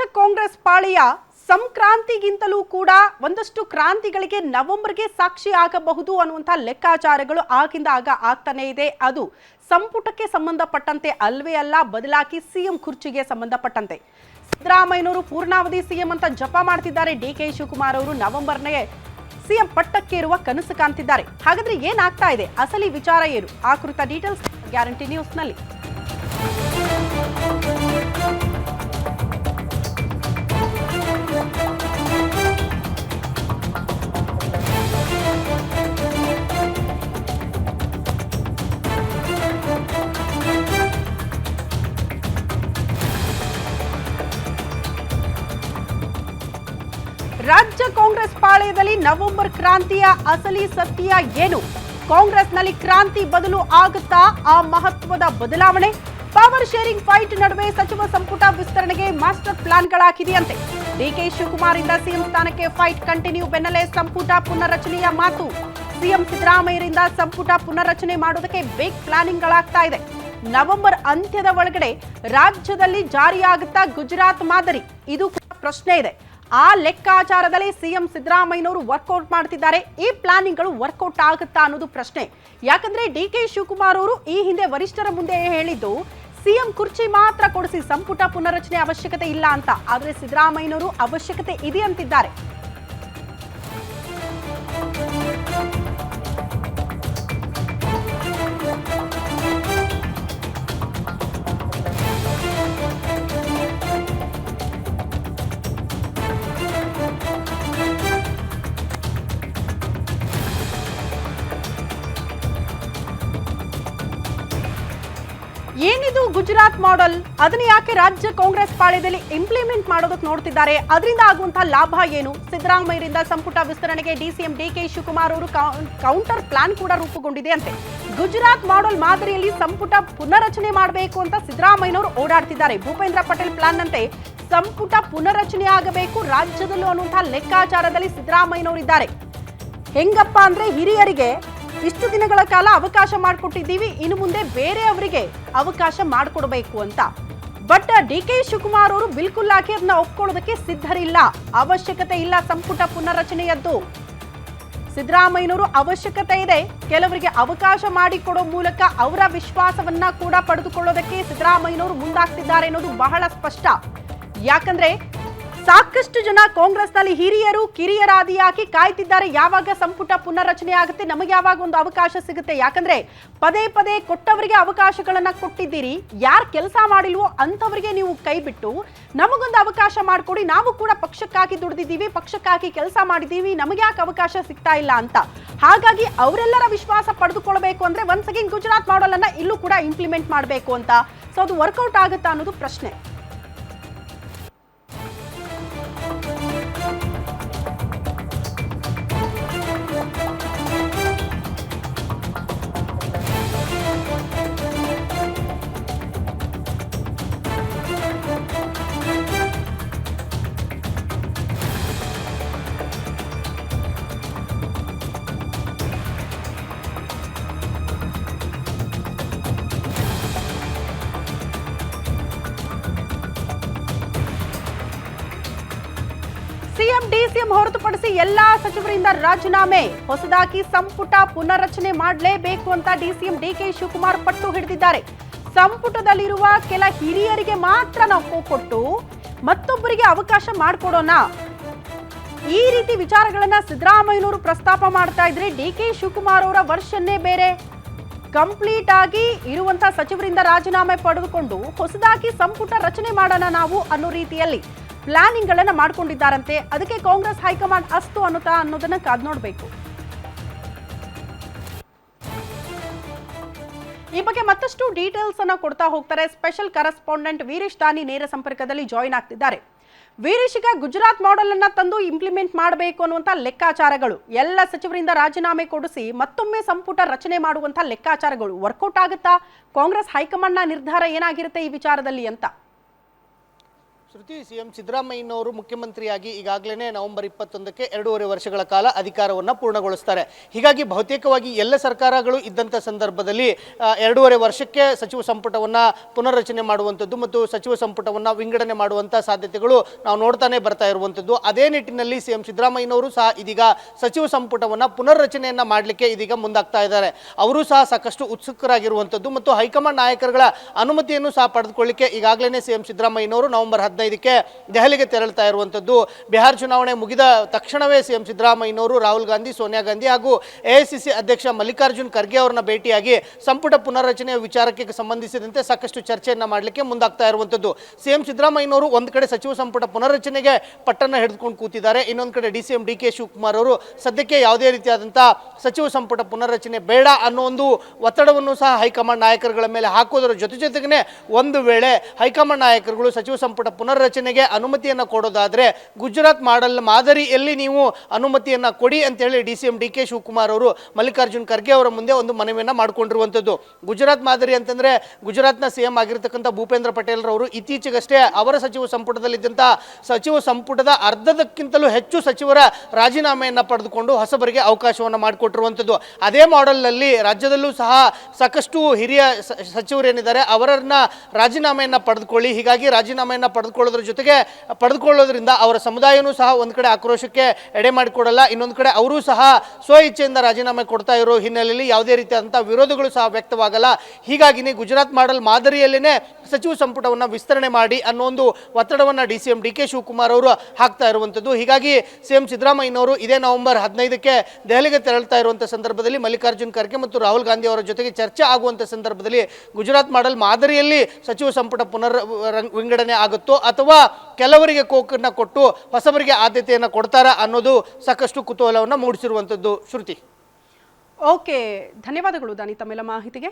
ರಾಜ್ಯ ಕಾಂಗ್ರೆಸ್ ಪಾಳೆಯ ಸಂಕ್ರಾಂತಿಗಿಂತಲೂ ಕೂಡ ಒಂದಷ್ಟು ಕ್ರಾಂತಿಗಳಿಗೆ ನವೆಂಬರ್ಗೆ ಸಾಕ್ಷಿ ಆಗಬಹುದು ಅನ್ನುವಂಥ ಲೆಕ್ಕಾಚಾರಗಳು ಆಗಿಂದ ಆಗ ಆಗ್ತಾನೆ ಇದೆ. ಅದು ಸಂಪುಟಕ್ಕೆ ಸಂಬಂಧಪಟ್ಟಂತೆ ಅಲ್ವೇ ಅಲ್ಲ, ಬದಲಾಗಿ ಸಿಎಂ ಕುರ್ಚಿಗೆ ಸಂಬಂಧಪಟ್ಟಂತೆ. ಸಿದ್ದರಾಮಯ್ಯನವರು ಪೂರ್ಣಾವಧಿ ಸಿಎಂ ಅಂತ ಜಪ ಮಾಡ್ತಿದ್ದಾರೆ. ಡಿಕೆ ಶಿವಕುಮಾರ್ ಅವರು ನವೆಂಬರ್ನೇ ಸಿಎಂ ಪಟ್ಟಕ್ಕೆ ಇರುವ ಕನಸು ಕಾಣ್ತಿದ್ದಾರೆ. ಹಾಗಾದ್ರೆ ಏನಾಗ್ತಾ ಇದೆ, ಅಸಲಿ ವಿಚಾರ ಏನು? ಆ ಕುರಿತ ಡೀಟೇಲ್ಸ್ ಗ್ಯಾರಂಟಿ ನ್ಯೂಸ್ನಲ್ಲಿ. ರಾಜ್ಯ ಕಾಂಗ್ರೆಸ್ ಪಾಳೆಯದಲ್ಲಿ ನವೆಂಬರ್ ಕ್ರಾಂತಿಯ ಅಸಲಿ ಸತ್ಯ ಏನು? ಕಾಂಗ್ರೆಸ್ನಲ್ಲಿ ಕ್ರಾಂತಿ ಬದಲು ಆಗುತ್ತಾ? ಆ ಮಹತ್ವದ ಬದಲಾವಣೆ. ಪವರ್ ಶೇರಿಂಗ್ ಫೈಟ್ ನಡುವೆ ಸಚಿವ ಸಂಪುಟ ವಿಸ್ತರಣೆಗೆ ಮಾಸ್ಟರ್ ಪ್ಲಾನ್ಗಳಾಗಿದೆಯಂತೆ. ಡಿಕೆ ಶಿವಕುಮಾರ್ ಇಂದ ಸಿಎಂ ಸ್ಥಾನಕ್ಕೆ ಫೈಟ್ ಕಂಟಿನ್ಯೂ ಬೆನ್ನಲ್ಲೇ ಸಂಪುಟ ಪುನರ್ರಚನೆಯ ಮಾತು. ಸಿಎಂ ಸಿದ್ದರಾಮಯ್ಯರಿಂದ ಸಂಪುಟ ಪುನರ್ರಚನೆ ಮಾಡೋದಕ್ಕೆ ಬಿಗ್ ಪ್ಲಾನಿಂಗ್ಗಳಾಗ್ತಾ ಇದೆ. ನವೆಂಬರ್ ಅಂತ್ಯದ ಒಳಗಡೆ ರಾಜ್ಯದಲ್ಲಿ ಜಾರಿಯಾಗುತ್ತಾ ಗುಜರಾತ್ ಮಾದರಿ? ಇದು ಪ್ರಶ್ನೆ ಇದೆ. ಆ ಲೆಕ್ಕಾಚಾರದಲ್ಲಿ ಸಿಎಂ ಸಿದ್ದರಾಮಯ್ಯನವರು ವರ್ಕೌಟ್ ಮಾಡ್ತಿದ್ದಾರೆ. ಈ ಪ್ಲಾನಿಂಗ್ಗಳು ವರ್ಕೌಟ್ ಆಗುತ್ತಾ ಅನ್ನೋದು ಪ್ರಶ್ನೆ. ಯಾಕಂದ್ರೆ ಡಿಕೆ ಶಿವಕುಮಾರ್ ಅವರು ಈ ಹಿಂದೆ ವರಿಷ್ಠರ ಮುಂದೆ ಹೇಳಿದ್ದು ಸಿಎಂ ಕುರ್ಚಿ ಮಾತ್ರ ಕೊಡಿಸಿ ಸಂಪುಟ ಪುನರ್ರಚನೆ ಅವಶ್ಯಕತೆ ಇಲ್ಲ ಅಂತ. ಆದ್ರೆ ಸಿದ್ದರಾಮಯ್ಯನವರು ಅವಶ್ಯಕತೆ ಇದೆ ಅಂತಿದ್ದಾರೆ. ಏನಿದು ಗುಜರಾತ್ ಮಾಡೆಲ್? ಅದನ್ನ ಯಾಕೆ ರಾಜ್ಯ ಕಾಂಗ್ರೆಸ್ ಪಾಳ್ಯದಲ್ಲಿ ಇಂಪ್ಲಿಮೆಂಟ್ ಮಾಡೋದಕ್ಕೆ ನೋಡ್ತಿದ್ದಾರೆ? ಅದರಿಂದ ಆಗುವಂತಹ ಲಾಭ ಏನು? ಸಿದ್ದರಾಮಯ್ಯರಿಂದ ಸಂಪುಟ ವಿಸ್ತರಣೆಗೆ ಡಿಸಿಎಂ ಡಿಕೆ ಶಿವಕುಮಾರ್ ಅವರು ಕೌಂಟರ್ ಪ್ಲಾನ್ ಕೂಡ ರೂಪುಗೊಂಡಿದೆ ಅಂತೆ. ಗುಜರಾತ್ ಮಾಡೆಲ್ ಮಾದರಿಯಲ್ಲಿ ಸಂಪುಟ ಪುನರ್ರಚನೆ ಮಾಡಬೇಕು ಅಂತ ಸಿದ್ದರಾಮಯ್ಯನವರು ಓಡಾಡ್ತಿದ್ದಾರೆ. ಭೂಪೇಂದ್ರ ಪಟೇಲ್ ಪ್ಲಾನ್ ನಂತೆ ಸಂಪುಟ ಪುನರ್ರಚನೆ ಆಗಬೇಕು ರಾಜ್ಯದಲ್ಲೂ ಅನ್ನುವಂತಹ ಲೆಕ್ಕಾಚಾರದಲ್ಲಿ ಸಿದ್ದರಾಮಯ್ಯನವರು ಇದ್ದಾರೆ. ಹೆಂಗಪ್ಪ ಅಂದ್ರೆ ಹಿರಿಯರಿಗೆ ಇಷ್ಟು ದಿನಗಳ ಕಾಲ ಅವಕಾಶ ಮಾಡಿಕೊಟ್ಟಿದ್ದೀವಿ, ಇನ್ನು ಮುಂದೆ ಬೇರೆಯವರಿಗೆ ಅವಕಾಶ ಮಾಡಿಕೊಡ್ಬೇಕು ಅಂತ. ಬಟ್ ಡಿಕೆ ಶಿವಕುಮಾರ್ ಅವರು ಬಿಲ್ಕುಲ್ ಆಗಿ ಅದನ್ನ ಒಪ್ಕೊಳ್ಳೋದಕ್ಕೆ ಸಿದ್ಧರಿಲ್ಲ. ಅವಶ್ಯಕತೆ ಇಲ್ಲ ಸಂಪುಟ ಪುನರ್ರಚನೆಯದ್ದು. ಸಿದ್ದರಾಮಯ್ಯನವರು ಅವಶ್ಯಕತೆ ಇದೆ. ಕೆಲವರಿಗೆ ಅವಕಾಶ ಮಾಡಿಕೊಡೋ ಮೂಲಕ ಅವರ ವಿಶ್ವಾಸವನ್ನ ಕೂಡ ಪಡೆದುಕೊಳ್ಳೋದಕ್ಕೆ ಸಿದ್ದರಾಮಯ್ಯನವರು ಮುಂದಾಗ್ತಿದ್ದಾರೆ ಅನ್ನೋದು ಬಹಳ ಸ್ಪಷ್ಟ. ಯಾಕಂದ್ರೆ ಸಾಕಷ್ಟು ಜನ ಕಾಂಗ್ರೆಸ್ನಲ್ಲಿ ಹಿರಿಯರು ಕಿರಿಯರಾದಿಯಾಗಿ ಕಾಯ್ತಿದ್ದಾರೆ. ಯಾವಾಗ ಸಂಪುಟ ಪುನರ್ರಚನೆ ಆಗುತ್ತೆ, ನಮಗೆ ಯಾವಾಗ ಒಂದು ಅವಕಾಶ ಸಿಗುತ್ತೆ? ಯಾಕಂದ್ರೆ ಪದೇ ಪದೇ ಕೊಟ್ಟವರಿಗೆ ಅವಕಾಶಗಳನ್ನ ಕೊಟ್ಟಿದ್ದೀರಿ. ಯಾರು ಕೆಲಸ ಮಾಡಿಲ್ವೋ ಅಂಥವರಿಗೆ ನೀವು ಕೈ ಬಿಟ್ಟು ನಮಗೊಂದು ಅವಕಾಶ ಮಾಡಿಕೊಡಿ, ನಾವು ಕೂಡ ಪಕ್ಷಕ್ಕಾಗಿ ದುಡಿದಿದ್ದೀವಿ, ಪಕ್ಷಕ್ಕಾಗಿ ಕೆಲಸ ಮಾಡಿದ್ದೀವಿ, ನಮಗೆ ಯಾಕೆ ಅವಕಾಶ ಸಿಗ್ತಾ ಇಲ್ಲ ಅಂತ. ಹಾಗಾಗಿ ಅವರೆಲ್ಲರ ವಿಶ್ವಾಸ ಪಡೆದುಕೊಳ್ಬೇಕು ಅಂದ್ರೆ ಒನ್ಸ್ ಅಗೇನ್ ಗುಜರಾತ್ ಮಾಡೆಲ್ ಅನ್ನ ಇಲ್ಲೂ ಕೂಡ ಇಂಪ್ಲಿಮೆಂಟ್ ಮಾಡಬೇಕು ಅಂತ. ಸೊ ಅದು ವರ್ಕೌಟ್ ಆಗುತ್ತಾ ಅನ್ನೋದು ಪ್ರಶ್ನೆ. ಸಿಎಂ ಡಿಸಿಎಂ ಹೊರತುಪಡಿಸಿ ಎಲ್ಲಾ ಸಚಿವರಿಂದ ರಾಜೀನಾಮೆ. ಹೊಸದಾಗಿ ಸಂಪುಟ ಪುನರ್ರಚನೆ ಮಾಡಲೇಬೇಕು ಅಂತ ಡಿಸಿಎಂ ಡಿಕೆ ಶಿವಕುಮಾರ್ ಪಟ್ಟು ಹಿಡಿದಿದ್ದಾರೆ. ಸಂಪುಟದಲ್ಲಿರುವ ಕೆಲ ಹಿರಿಯರಿಗೆ ಮಾತ್ರ ನಾವು ಕೊಟ್ಟು ಮತ್ತೊಬ್ಬರಿಗೆ ಅವಕಾಶ ಮಾಡಿಕೊಡೋಣ, ಈ ರೀತಿ ವಿಚಾರಗಳನ್ನ ಸಿದ್ದರಾಮಯ್ಯನವರು ಪ್ರಸ್ತಾಪ ಮಾಡ್ತಾ ಇದ್ರೆ ಡಿಕೆ ಶಿವಕುಮಾರ್ ಅವರ ವರ್ಷನ್ನೇ ಬೇರೆ. ಕಂಪ್ಲೀಟ್ ಆಗಿ ಇರುವಂತಹ ಸಚಿವರಿಂದ ರಾಜೀನಾಮೆ ಪಡೆದುಕೊಂಡು ಹೊಸದಾಗಿ ಸಂಪುಟ ರಚನೆ ಮಾಡೋಣ ನಾವು ಅನ್ನೋ ರೀತಿಯಲ್ಲಿ ಪ್ಲಾನಿಂಗ್ ಗಳನ್ನ ಮಾಡ್ಕೊಂಡಿದ್ದಾರಂತೆ. ಅದಕ್ಕೆ ಕಾಂಗ್ರೆಸ್ ಹೈಕಮಾಂಡ್ ಅಸ್ತು ಅನ್ನೋದನ್ನ ಕಾದ್ ನೋಡ್ಬೇಕು. ಈ ಬಗ್ಗೆ ಮತ್ತಷ್ಟು ಡೀಟೇಲ್ಸ್ ಅನ್ನ ಕೊಡ್ತಾ ಹೋಗ್ತಾರೆ ಸ್ಪೆಷಲ್ ಕರೆಸ್ಪಾಂಡೆಂಟ್ ವೀರೇಶ್ ದಾನಿ ನೇರ ಸಂಪರ್ಕದಲ್ಲಿ ಜಾಯಿನ್ ಆಗ್ತಿದ್ದಾರೆ. ವೀರೇಶ್, ಈಗ ಗುಜರಾತ್ ಮಾಡೆಲ್ ಅನ್ನ ತಂದು ಇಂಪ್ಲಿಮೆಂಟ್ ಮಾಡಬೇಕು ಅನ್ನುವಂತ ಲೆಕ್ಕಾಚಾರಗಳು, ಎಲ್ಲ ಸಚಿವರಿಂದ ರಾಜೀನಾಮೆ ಕೊಡಿಸಿ ಮತ್ತೊಮ್ಮೆ ಸಂಪುಟ ರಚನೆ ಮಾಡುವಂತ ಲೆಕ್ಕಾಚಾರಗಳು ವರ್ಕೌಟ್ ಆಗುತ್ತಾ? ಕಾಂಗ್ರೆಸ್ ಹೈಕಮಾಂಡ್ ನ ನಿರ್ಧಾರ ಏನಾಗಿರುತ್ತೆ ಈ ವಿಚಾರದಲ್ಲಿ ಅಂತ? ಶ್ರುತಿ, ಸಿಎಂ ಸಿದ್ದರಾಮಯ್ಯನವರು ಮುಖ್ಯಮಂತ್ರಿಯಾಗಿ ಈಗಾಗಲೇ ನವೆಂಬರ್ 21ಕ್ಕೆ 2.5 ವರ್ಷಗಳ ಕಾಲ ಅಧಿಕಾರವನ್ನು ಪೂರ್ಣಗೊಳಿಸ್ತಾರೆ. ಹೀಗಾಗಿ ಬಹುತೇಕವಾಗಿ ಎಲ್ಲ ಸರ್ಕಾರಗಳು ಇದ್ದಂಥ ಸಂದರ್ಭದಲ್ಲಿ 2.5 ವರ್ಷಕ್ಕೆ ಸಚಿವ ಸಂಪುಟವನ್ನು ಪುನರ್ರಚನೆ ಮಾಡುವಂಥದ್ದು ಮತ್ತು ಸಚಿವ ಸಂಪುಟವನ್ನು ವಿಂಗಡಣೆ ಮಾಡುವಂಥ ಸಾಧ್ಯತೆಗಳು ನಾವು ನೋಡ್ತಾನೆ ಬರ್ತಾ ಇರುವಂಥದ್ದು. ಅದೇ ನಿಟ್ಟಿನಲ್ಲಿ ಸಿಎಂ ಸಿದ್ದರಾಮಯ್ಯನವರು ಸಹ ಇದೀಗ ಸಚಿವ ಸಂಪುಟವನ್ನು ಪುನರ್ರಚನೆಯನ್ನು ಮಾಡಲಿಕ್ಕೆ ಇದೀಗ ಮುಂದಾಗ್ತಾ ಇದ್ದಾರೆ. ಅವರು ಸಹ ಸಾಕಷ್ಟು ಉತ್ಸುಕರಾಗಿರುವಂಥದ್ದು ಮತ್ತು ಹೈಕಮಾಂಡ್ ನಾಯಕರುಗಳ ಅನುಮತಿಯನ್ನು ಸಹ ಪಡೆದುಕೊಳ್ಳಿಕ್ಕೆ ಈಗಾಗಲೇ ಸಿಎಂ ಸಿದ್ದರಾಮಯ್ಯನವರು ನವೆಂಬರ್ 15ಕ್ಕೆ ದೆಹಲಿಗೆ ತೆರಳುತ್ತಾ ಇರುವಂಥದ್ದು. ಬಿಹಾರ ಚುನಾವಣೆ ಮುಗಿದ ತಕ್ಷಣವೇ ಸಿಎಂ ಸಿದ್ದರಾಮಯ್ಯನವರು ರಾಹುಲ್ ಗಾಂಧಿ, ಸೋನಿಯಾ ಗಾಂಧಿ ಹಾಗೂ ಎಐಸಿಸಿ ಅಧ್ಯಕ್ಷ ಮಲ್ಲಿಕಾರ್ಜುನ್ ಖರ್ಗೆ ಅವರನ್ನ ಭೇಟಿಯಾಗಿ ಸಂಪುಟ ಪುನರ್ರಚನೆಯ ವಿಚಾರಕ್ಕೆ ಸಂಬಂಧಿಸಿದಂತೆ ಸಾಕಷ್ಟು ಚರ್ಚೆಯನ್ನು ಮಾಡಲಿಕ್ಕೆ ಮುಂದಾಗ್ತಾ ಇರುವಂಥದ್ದು. ಸಿಎಂ ಸಿದ್ದರಾಮಯ್ಯನವರು ಒಂದು ಕಡೆ ಸಚಿವ ಸಂಪುಟ ಪುನರ್ರಚನೆಗೆ ಪಟ್ಟನ್ನು ಹಿಡಿದುಕೊಂಡು ಕೂತಿದ್ದಾರೆ. ಇನ್ನೊಂದು ಕಡೆ ಡಿಸಿಎಂ ಡಿಕೆ ಶಿವಕುಮಾರ್ ಅವರು ಸದ್ಯಕ್ಕೆ ಯಾವುದೇ ರೀತಿಯಾದಂಥ ಸಚಿವ ಸಂಪುಟ ಪುನರ್ರಚನೆ ಬೇಡ ಅನ್ನೋ ಒಂದು ಒತ್ತಡವನ್ನು ಸಹ ಹೈಕಮಾಂಡ್ ನಾಯಕರುಗಳ ಮೇಲೆ ಹಾಕೋದರ ಜೊತೆಗೆ ಒಂದು ವೇಳೆ ಹೈಕಮಾಂಡ್ ನಾಯಕರುಗಳು ಸಚಿವ ಸಂಪುಟ ಪುನರ್ರಚನೆಗೆ ಅನುಮತಿಯನ್ನು ಕೊಡೋದಾದರೆ ಗುಜರಾತ್ ಮಾದರಿಯಲ್ಲಿ ನೀವು ಅನುಮತಿಯನ್ನು ಕೊಡಿ ಅಂತೇಳಿ ಡಿಸಿಎಂ ಡಿಕೆ ಶಿವಕುಮಾರ್ ಅವರು ಮಲ್ಲಿಕಾರ್ಜುನ್ ಖರ್ಗೆ ಅವರ ಮುಂದೆ ಒಂದು ಮನವಿಯನ್ನು ಮಾಡಿಕೊಂಡಿರುವಂಥದ್ದು. ಗುಜರಾತ್ ಮಾದರಿ ಅಂತಂದರೆ ಗುಜರಾತ್ನ ಸಿಎಂ ಆಗಿರ್ತಕ್ಕಂಥ ಭೂಪೇಂದ್ರ ಪಟೇಲ್ ರವರು ಇತ್ತೀಚೆಗಷ್ಟೇ ಅವರ ಸಚಿವ ಸಂಪುಟದಲ್ಲಿದ್ದಂಥ ಸಚಿವ ಸಂಪುಟದ ಅರ್ಧದಕ್ಕಿಂತಲೂ ಹೆಚ್ಚು ಸಚಿವರ ರಾಜೀನಾಮೆಯನ್ನು ಪಡೆದುಕೊಂಡು ಹೊಸಬರಿಗೆ ಅವಕಾಶವನ್ನು ಮಾಡಿಕೊಟ್ಟಿರುವಂಥದ್ದು. ಅದೇ ಮಾಡೆಲ್ನಲ್ಲಿ ರಾಜ್ಯದಲ್ಲೂ ಸಹ ಸಾಕಷ್ಟು ಹಿರಿಯ ಸಚಿವರೇನಿದ್ದಾರೆ ಅವರನ್ನ ರಾಜೀನಾಮೆಯನ್ನು ಪಡೆದುಕೊಳ್ಳಿ. ಹೀಗಾಗಿ ರಾಜೀನಾಮೆಯನ್ನು ಪಡೆದುಕೊಳ್ಳೋದ್ರಿಂದ ಅವರ ಸಮುದಾಯನೂ ಸಹ ಒಂದು ಕಡೆ ಆಕ್ರೋಶಕ್ಕೆ ಎಡೆ ಮಾಡಿಕೊಡಲ್ಲ, ಇನ್ನೊಂದು ಕಡೆ ಅವರೂ ಸಹ ಸ್ವ ಇಚ್ಛೆಯಿಂದ ರಾಜೀನಾಮೆ ಕೊಡ್ತಾ ಇರೋ ಹಿನ್ನೆಲೆಯಲ್ಲಿ ಯಾವುದೇ ರೀತಿಯಾದಂಥ ವಿರೋಧಗಳು ಸಹ ವ್ಯಕ್ತವಾಗಲ್ಲ. ಹೀಗಾಗಿ ಗುಜರಾತ್ ಮಾದರಿಯಲ್ಲೇ ಸಚಿವ ಸಂಪುಟವನ್ನು ವಿಸ್ತರಣೆ ಮಾಡಿ ಅನ್ನೋ ಒಂದು ಒತ್ತಡವನ್ನು ಡಿಸಿಎಂ ಡಿಕೆ ಶಿವಕುಮಾರ್ ಅವರು ಹಾಕ್ತಾ ಇರುವಂಥದ್ದು. ಹೀಗಾಗಿ ಸಿಎಂ ಸಿದ್ದರಾಮಯ್ಯನವರು ಇದೇ ನವೆಂಬರ್ 15ಕ್ಕೆ ದೆಹಲಿಗೆ ತೆರಳುತ್ತಾ ಇರುವಂಥ ಸಂದರ್ಭದಲ್ಲಿ ಮಲ್ಲಿಕಾರ್ಜುನ್ ಖರ್ಗೆ ಮತ್ತು ರಾಹುಲ್ ಗಾಂಧಿ ಅವರ ಜೊತೆಗೆ ಚರ್ಚೆ ಆಗುವಂಥ ಸಂದರ್ಭದಲ್ಲಿ ಗುಜರಾತ್ ಮಾದರಿಯಲ್ಲಿ ಸಚಿವ ಸಂಪುಟ ವಿಂಗಡಣೆ ಆಗುತ್ತೋ ಅಥವಾ ಕೆಲವರಿಗೆ ಕೋಕನ್ನು ಕೊಟ್ಟು ಹೊಸಬರಿಗೆ ಆದ್ಯತೆಯನ್ನು ಕೊಡ್ತಾರಾ ಅನ್ನೋದು ಸಾಕಷ್ಟು ಕುತೂಹಲವನ್ನು ಮೂಡಿಸಿರುವಂಥದ್ದು. ಶ್ರುತಿ, ಓಕೆ, ಧನ್ಯವಾದಗಳು ದಾನಿ ತಮ್ಮೆಲ್ಲ ಮಾಹಿತಿಗೆ.